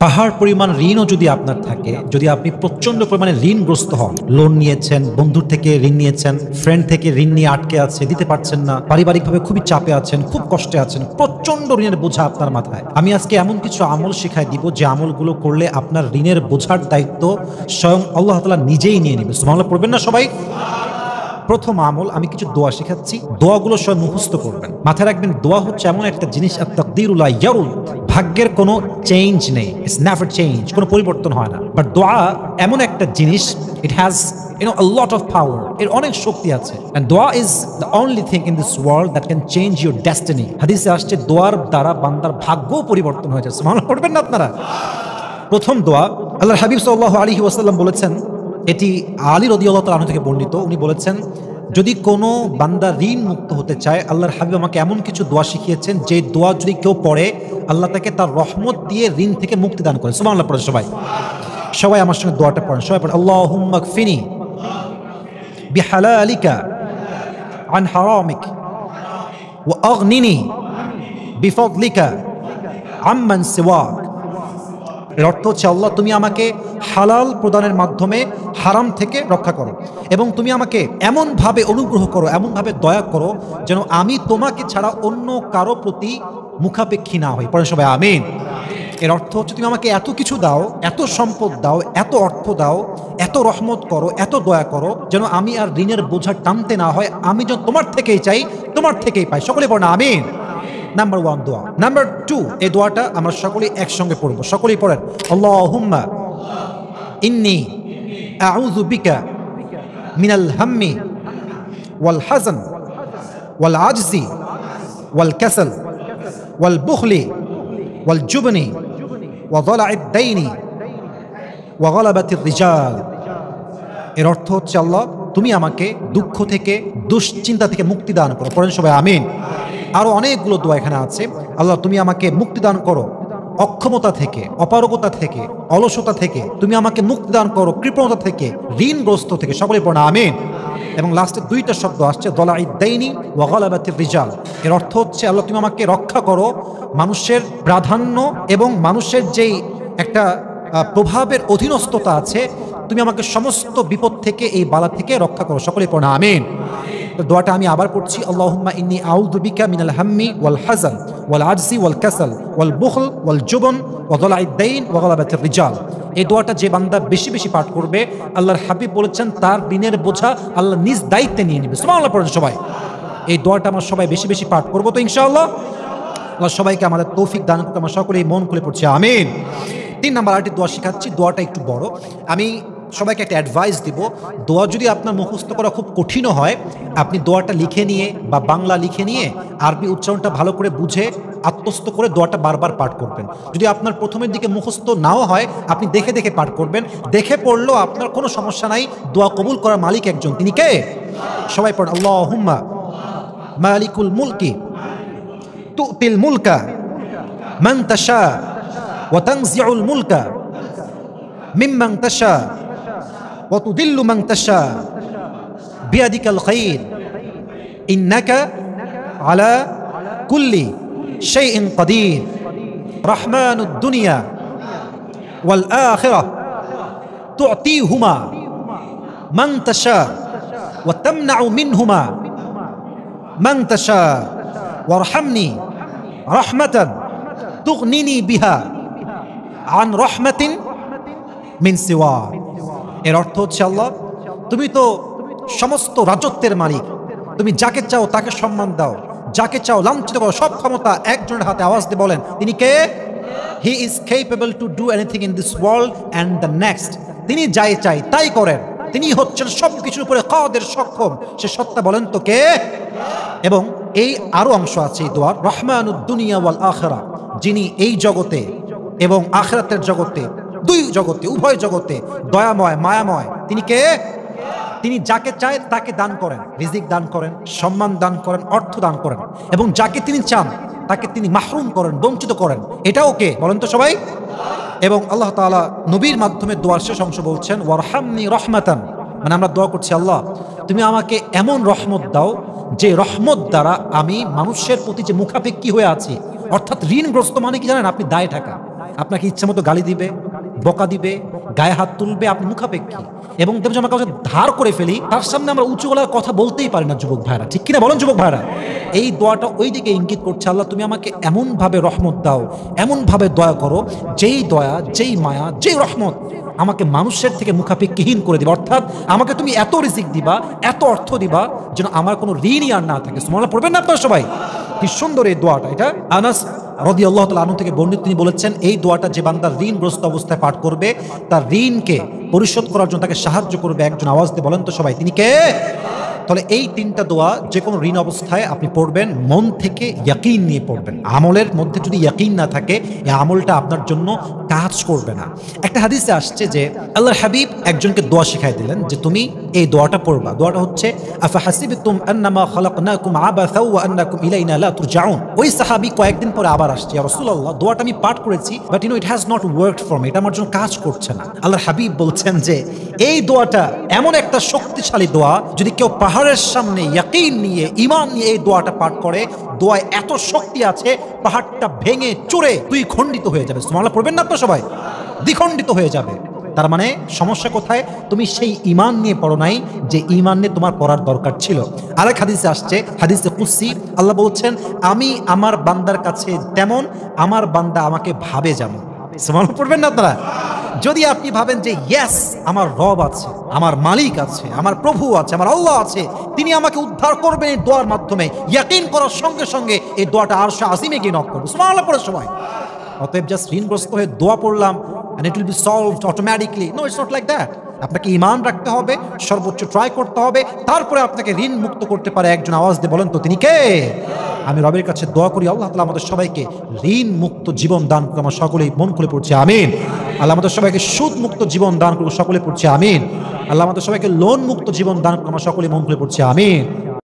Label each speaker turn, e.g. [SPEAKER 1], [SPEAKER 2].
[SPEAKER 1] পাহাড় পরিমাণ ঋণও যদি আপনার থাকে, যদি আপনি প্রচন্ড পরিমাণে ঋণগ্রস্ত হন, লোন নিয়েছেন, বন্ধুর থেকে ঋণ নিয়েছেন, ফ্রেন্ড থেকে ঋণ নিয়ে আটকে আছে, দিতে পারছেন না, পারিবারিকভাবে খুবই চাপে আছেন, খুব কষ্টে আছেন, প্রচন্ড ঋণের বোঝা আপনার মাথায়, আমি আজকে এমন কিছু আমল শিখাই দিব যে আমলগুলো করলে আপনার ঋণের বোঝার দায়িত্ব স্বয়ং আল্লাহ তাআলা নিজেই নিয়ে নেবে। সুবহানাল্লাহ পড়বেন না সবাই? প্রথম আমল, আমি কিছু দোয়া শেখাচ্ছি, দোয়াগুলো সব মুখস্থ করবেন। মাথায় রাখবেন, দোয়া হচ্ছে এমন একটা জিনিস, আত-তাকদীরু লা ইয়ারুদ, ভাগ্যের কোনো চেঞ্জ নেই, ইটস নেভার চেঞ্জ, কোনো পরিবর্তন হয় না। বাট দোয়া এমন একটা জিনিস, it has a lot of power, এর অনেক শক্তি আছে। and দোয়া is the only thing in this world that can change your destiny। হাদিসে আসছে দোয়ার দ্বারা বান্দার ভাগ্য পরিবর্তন হয়ে যায়। সুবহানাল্লাহ পড়বেন না আপনারা? প্রথম দোয়া, আল্লাহর হাবিব সাল্লাল্লাহু আলাইহি ওয়াসাল্লাম বলেছেন, এটি আলী রাদিয়াল্লাহু তাআলা আনহু থেকে বর্ণিত, উনি বলেছেন, যদি কোনো বান্দা ঋণ মুক্ত হতে চায়, আল্লাহর হাবিব আমাকে এমন কিছু দোয়া শিখিয়েছেন যে দোয়া যদি কেউ পড়ে, আল্লাহ তাকে তার রহমত দিয়ে ঋণ থেকে মুক্তি দান করে। সুবহানাল্লাহ পড়েন সবাই, সবাই আমার সঙ্গে দোয়াটা পড়েন, সবাই পড়েন, আল্লাহুম্মা কফিনি বিহালালিকা আন হারামিক ওয়া আগনিনি বিফদলিকা আম্মান সিওয়াক। এর অর্থ হচ্ছে, আল্লাহ তুমি আমাকে হালাল প্রদানের মাধ্যমে হারাম থেকে রক্ষা করো, এবং তুমি আমাকে এমনভাবে অনুগ্রহ করো, এমনভাবে দয়া করো যেন আমি তোমাকে ছাড়া অন্য কারো প্রতি মুখাপেক্ষী না হই। পরে সবাই আমিন। এর অর্থ হচ্ছে, তুমি আমাকে এত কিছু দাও, এত সম্পদ দাও, এত অর্থ দাও, এত রহমত করো, এত দয়া করো যেন আমি আর ঋণের বোঝা টানতে না হয়, আমি যেন তোমার থেকেই চাই, তোমার থেকেই পাই। সকলে পড়ে না আমিন। নাম্বার 1 দোয়া। নাম্বার 2, এই দোয়াটা আমরা সকলেই একসঙ্গে পড়ব, সকলেই পড়েন, আল্লাহুম্মা ইন্নী আউযু বিকা মিনাল হাম্মি ওয়াল হাযান ওয়াল আজজি ওয়াল কাসাল ওয়াল বুখলি ওয়াল জুবনি ওয়া যালা'আদ দাইনি ওয়া গালাবাতির রিজাল। এর অর্থ হচ্ছে, আল্লাহ তুমি আমাকে দুঃখ থেকে, দুশ্চিন্তা থেকে মুক্তি দান করো। পড়েন সবাই আমিন। আরো অনেকগুলো দোয়া এখানে আছে, আল্লাহ তুমি আমাকে মুক্তি দান করো অক্ষমতা থেকে, অপারগতা থেকে, অলসতা থেকে, তুমি আমাকে মুক্তি দান করো কৃপণতা থেকে, ঋণগ্রস্ত থেকে। সকলে পড়া আমিন। এবং লাস্টে 2টা শব্দ আসছে, যালা'আদ দাইনি ওয়া গালাবাতির রিজাল। এর অর্থ হচ্ছে, আল্লাহ তুমি আমাকে রক্ষা করো মানুষের প্রাধান্য এবং মানুষের যেই একটা প্রভাবের অধীনস্থতা আছে, তুমি আমাকে সমস্ত বিপদ থেকে, এই বালা থেকে রক্ষা করো। সকলে পড়া আমিন। তো দোয়াটা আমি আবার পড়ছি, আল্লাহুম্মা ইন্নী আউযু বিকা মিনাল হাম্মি ওয়াল হাযান ওয়াল আজজি ওয়াল কাসাল ওয়াল বুখল ওয়াল জুবন ওয়া যালা'আদ দাইন ওয়া গালাবাতির রিজাল। এই দোয়াটা যে বান্দা বেশি বেশি পাঠ করবে, আল্লাহর হাবিব বলেছেন তার ঋণের বোঝা আল্লাহ নিজ দায়িত্বে নিয়ে নেবে। সুবহানাল্লাহ পড়েন সবাই। এই দোয়াটা আমরা সবাই বেশি বেশি পাঠ করবো তো ইনশাআল্লাহ। আল্লাহ সবাইকে আমাদের তৌফিক দান করতে, আমরা সকলেই মন খুলে পড়ছি আমিন। 3 নাম্বার আরেকটি দোয়া শিখাচ্ছি, দোয়াটা একটু বড়। আমি সবাইকে একটা অ্যাডভাইস দিব, দোয়া যদি আপনার মুখস্থ করা খুব কঠিনও হয়, আপনি দোয়াটা লিখে নিয়ে বা বাংলা লিখে নিয়ে আরবি উচ্চারণটা ভালো করে বুঝে আত্মস্থ করে দোয়াটা বারবার পাঠ করবেন। যদি আপনার প্রথমের দিকে মুখস্থ নাও হয়, আপনি দেখে দেখে পাঠ করবেন, দেখে পড়লেও আপনার কোনো সমস্যা নাই। দোয়া কবুল করার মালিক একজন, তিনি কে? সবাই পড়েন, আল্লাহুম্মা মালিকুল মুলকি তুতিল মুলকা মান তাশা ওয়া তানজিউল মুলকা মিম্মান তাশা ওয়া তুদিল্লু মান তাশা বিয়াদিকাল খায়র ইন্নাকা আলা কুল্লি শাইইন কাদির রহমানুদ দুনিয়া ওয়াল আখিরাহ তু'তিহুমা মান তাশা ওয়া তামনাউ মিনহুমা মান তাশা ওয়ারহামনি রাহমাতান তুগনিনি বিহা আন রাহমাতিন মিন সিওয়া। এর অর্থ হচ্ছে, আল্লাহ তুমি তো সমস্ত রাজত্বের মালিক, তুমি যাকে চাও তাকে সম্মান দাও, যাকে চাও লাঞ্ছিত করো, সব ক্ষমতা একজনের হাতে। আওয়াজ দিয়ে বলেন, তিনি কে? He is capable to do anything in this world and the next. তিনি যাই চাই তাই করেন, তিনি হচ্ছেন সব কিছুর উপরে কাদের, সক্ষম। সে সত্তা বলেন তো কে? এবং এই আরো অংশ আছে এই দোয়ার, রহমানুদ দুনিয়া ওয়াল আখিরাহ, যিনি এই জগতে এবং আখিরাতের জগতে, দুই জগতে, উভয় জগতে দয়াময়, মায়াময়। তিনি কে? তিনি যাকে চায় তাকে দান করেন, রিজিক দান করেন, সম্মান দান করেন, অর্থ দান করেন, এবং যাকে তিনি চান তাকে তিনি মাহরুম করেন, বঞ্চিত করেন। এটাও কে বলেন তো সবাই? এবং আল্লাহ তাআলা নবীর মাধ্যমে দোয়ার শেষ অংশ বলছেন, ওয়ারহামনি রহমাতান, মানে আমরা দোয়া করছি, আল্লাহ তুমি আমাকে এমন রহমত দাও যে রহমত দ্বারা আমি মানুষের প্রতি যে মুখাপেক্ষী হয়ে আছি, অর্থাৎ ঋণগ্রস্ত মানে কি জানেন আপনি? দায় টাকা। আপনাকে ইচ্ছা মতো গালি দিবে, বকা দিবে, গায়ে হাত তুলবে, আপনি মুখাপেক্ষী। এবং দেখবেন যে আমরা কাউকে ধার করে ফেলি, তার সামনে আমরা উঁচু গলার কথা বলতেই পারি না যুবক ভাইরা, ঠিক কিনা বলেন যুবক ভাইরা? এই দোয়াটা ওই দিকে ইঙ্গিত করছে, আল্লাহ তুমি আমাকে এমনভাবে রহমত দাও, এমনভাবে দয়া করো, যেই দয়া, যেই মায়া, যেই রহমত আমাকে মানুষের থেকে মুখাপেক্ষীহীন করে দিবা। অর্থাৎ আমাকে তুমি এত রিজিক দিবা, এত অর্থ দিবা, যেন আমার কোনো ঋণই আর না থাকে। সুবহানাল্লাহ পড়বেন না আপনারা সবাই? কি সুন্দর এই দোয়াটা। এটা আনাস রাদিয়াল্লাহু তাআলা আনহু থেকে বর্ণিত, তিনি বলেছেন এই দোয়াটা যে বান্দা ঋণগ্রস্ত অবস্থায় পাঠ করবে, তার ঋণকে পরিশোধ করার জন্য তাকে সাহায্য করবে একজন। আওয়াজ দিয়ে বলেন তো সবাই, তিনি কে? তাহলে এই তিনটা দোয়া যে কোনো ঋণ অবস্থায় আপনি পড়বেন, মন থেকে ইয়াকিন নিয়ে পড়বেন। আমলের মধ্যে যদি ইয়াকিন না থাকে, এই আমলটা আপনার জন্য কাজ করবে না। একটা হাদিসে আসছে যে আল্লাহর হাবিব একজনকে দোয়া শিখাই দিলেন যে তুমি এই দোয়াটা পড়বা। দোয়াটা হচ্ছে আফা হাসিবতুম আন্নামা খালাকনাকুম আবাসা ওয়া আন্নাকুম ইলাইনা লা তুরজাউন। ওই সাহাবী কয়েকদিন পরে আবার আসছে, ইয়া রাসূলুল্লাহ দোয়াটা আমি পাঠ করেছি, but it has not worked for me, এটা আমার জন্য কাজ করছে না। আল্লাহর হাবিব বলছেন যে এই দোয়াটা এমন একটা শক্তিশালী দোয়া, যদি কেউ পাহাড়ের সামনে ইয়াকিন নিয়ে, ঈমান নিয়ে এই দোয়াটা পাঠ করে, দোয়ায় এত শক্তি আছে, পাহাড়টা ভেঙে চুরে দুই খণ্ডিত হয়ে যাবে। সুবহানাল্লাহ পড়বেন না আপনারা সবাই? দ্বিখণ্ডিত হয়ে যাবে। তার মানে সমস্যা কোথায়? তুমি সেই ঈমান নিয়ে পড়ো নাই যে ঈমান নিয়ে তোমার পড়ার দরকার ছিল। আরেক হাদিসে আসছে, হাদিসে কুদসি, আল্লাহ বলছেন আমি আমার বান্দার কাছে তেমন, আমার বান্দা আমাকে ভাবে যেমন। সুবহানাল্লাহ পড়বেন না আপনারা? যদি আপনি ভাবেন যে ইয়েস আমার রব আছে, আমার মালিক আছে, আমার প্রভু আছে, আমার আল্লাহ আছে, তিনি আমাকে উদ্ধার করবেন এই দোয়ার মাধ্যমে, ইয়াকিন করার সঙ্গে সঙ্গে এই দোয়াটা আরশে আজিমে গিয়ে নক করবে। সুবহানাল্লাহ পড়ে সবাই। অতএব জাস্ট ঋণগ্রস্ত হয়ে দোয়া পড়লাম and it will be solved automatically. No, it's not like that. আপনাকে ঈমান রাখতে হবে, সর্বোচ্চ ট্রাই করতে হবে, তারপরে আপনাকে ঋণ মুক্ত করতে পারে একজন। আওয়াজ দিয়ে বলেন তো তিনি কে? আমি রবের কাছে দোয়া করি আল্লাহ তাআলা আমাদের সবাইকে ঋণ মুক্ত জীবন দান করুন। আমরা সকলেই মন খুলে পড়ছি আমিন। আল্লাহ আমাদের সবাইকে সুদ মুক্ত জীবন দান করুন, সকলে পড়ছি আমিন। আল্লাহ আমাদের সবাইকে লোন মুক্ত জীবন দান করুন, আমরা সকলেই মন খুলে পড়ছি আমিন।